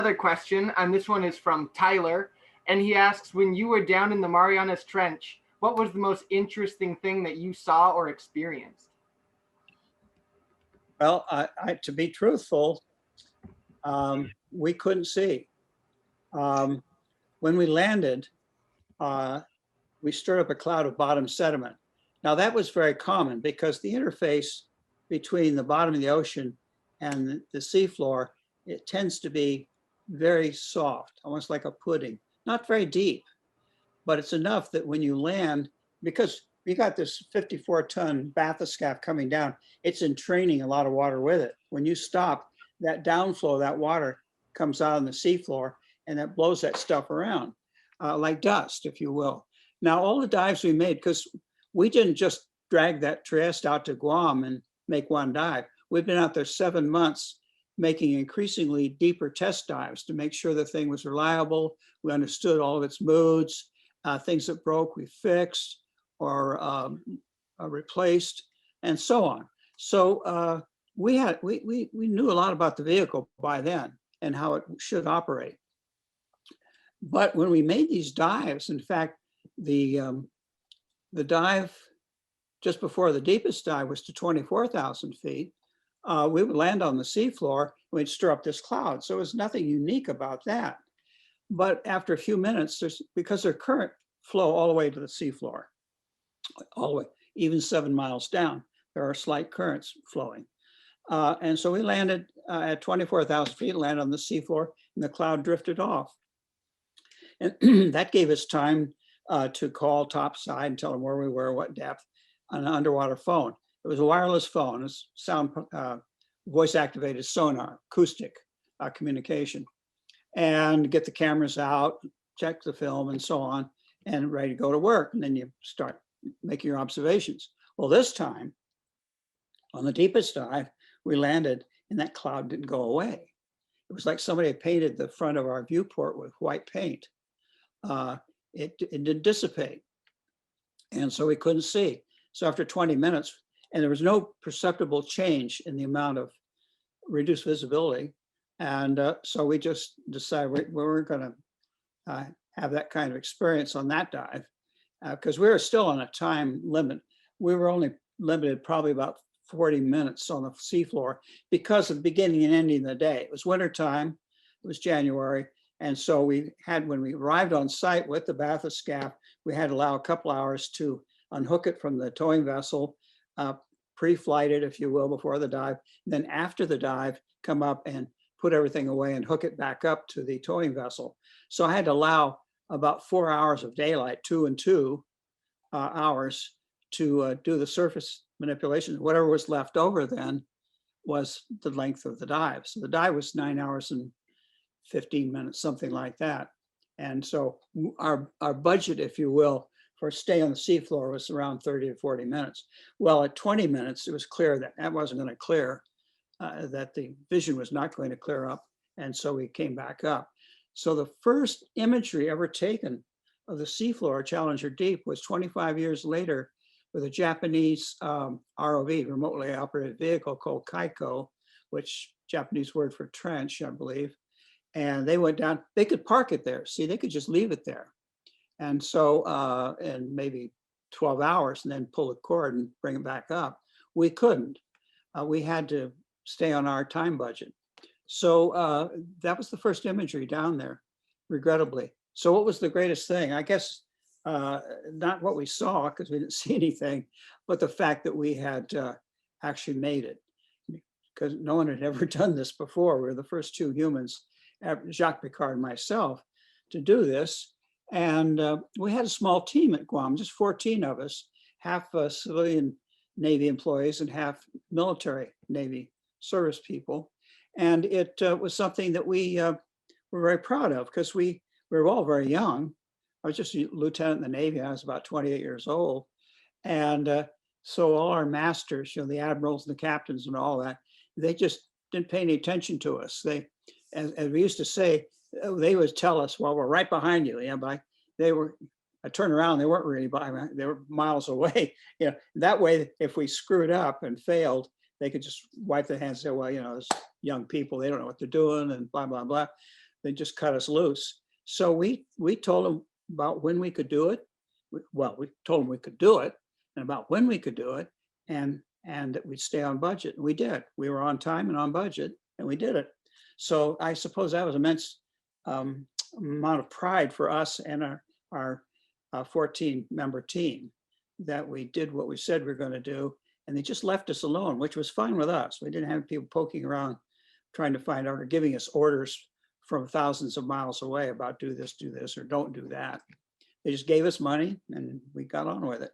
Another question, and this one is from Tyler, and he asks, when you were down in the Marianas Trench, what was the most interesting thing that you saw or experienced? Well, to be truthful, we couldn't see. When we landed, we stirred up a cloud of bottom sediment. Now that was very common because the interface between the bottom of the ocean and the seafloor, it tends to be very soft, almost like a pudding, not very deep, but it's enough that when you land, because we got this 54-ton bathyscaphe coming down, it's entraining a lot of water with it. When you stop, that downflow of that water comes out on the seafloor and that blows that stuff around like dust, if you will. Now, all the dives we made, because we didn't just drag that Trieste out to Guam and make one dive. We've been out there 7 months making increasingly deeper test dives to make sure the thing was reliable. We understood all of its moods, things that broke, we fixed or replaced, and so on. So we knew a lot about the vehicle by then and how it should operate. But when we made these dives, in fact, the dive just before the deepest dive was to 24,000 feet. We would land on the seafloor and we'd stir up this cloud. So it was nothing unique about that. But after a few minutes, because there's current flow all the way to the seafloor, all the way, even 7 miles down, there are slight currents flowing. And so we landed at 24,000 feet, landed on the seafloor, and the cloud drifted off. And that gave us time to call topside and tell them where we were, what depth, on an underwater phone. It was a wireless phone, it's sound, voice-activated sonar, acoustic communication, and get the cameras out, check the film, and so on, and ready to go to work. And then you start making your observations. Well, this time, on the deepest dive, we landed, and that cloud didn't go away. It was like somebody had painted the front of our viewport with white paint. It didn't dissipate, and so we couldn't see. So after 20 minutes, and there was no perceptible change in the amount of reduced visibility, and so we just decided we weren't going to have that kind of experience on that dive because we were still on a time limit. We were only limited probably about 40 minutes on the seafloor because of the beginning and ending of the day. It was wintertime, it was January, and so we had, when we arrived on site with the bathyscaphe, we had to allow a couple hours to unhook it from the towing vessel, pre-flight it, if you will, before the dive. And then after the dive, come up and put everything away and hook it back up to the towing vessel. So I had to allow about 4 hours of daylight, 2 and 2 hours, to do the surface manipulation. Whatever was left over then was the length of the dive. So the dive was 9 hours and 15 minutes, something like that. And so our budget, if you will, for stay on the seafloor was around 30 to 40 minutes. Well, at 20 minutes, it was clear that that wasn't going to clear, that the vision was not going to clear up. And so we came back up. So the first imagery ever taken of the seafloor, Challenger Deep, was 25 years later with a Japanese ROV, remotely operated vehicle called Kaiko, which Japanese word for trench, I believe. And they went down, they could park it there. See, they could just leave it there. And so, in maybe 12 hours and then pull the cord and bring it back up. We couldn't. We had to stay on our time budget. So that was the first imagery down there, regrettably. So what was the greatest thing? I guess not what we saw, because we didn't see anything, but the fact that we had actually made it. Because no one had ever done this before. We were the first two humans, Jacques Picard and myself, to do this. And we had a small team at Guam, just 14 of us, half civilian Navy employees and half military Navy service people. And it was something that we were very proud of because we were all very young. I was just a lieutenant in the Navy. I was about 28 years old. And so all our masters, you know, the admirals and the captains and all that, they just didn't pay any attention to us. They, as we used to say, they would tell us, well, we're right behind you. Yeah, but I turned around, they weren't really behind, they were miles away. You know, that way, if we screwed up and failed, they could just wipe their hands and say, well, you know, those young people, they don't know what they're doing and blah, blah, blah. they just cut us loose. So we told them about when we could do it. Well, we told them we could do it and about when we could do it, and that we'd stay on budget. And we did. We were on time and on budget, and we did it. So I suppose that was immense amount of pride for us and our 14-member team, that we did what we said we were going to do, and they just left us alone, which was fine with us. We didn't have people poking around trying to find out or giving us orders from thousands of miles away about do this, or don't do that. They just gave us money and we got on with it.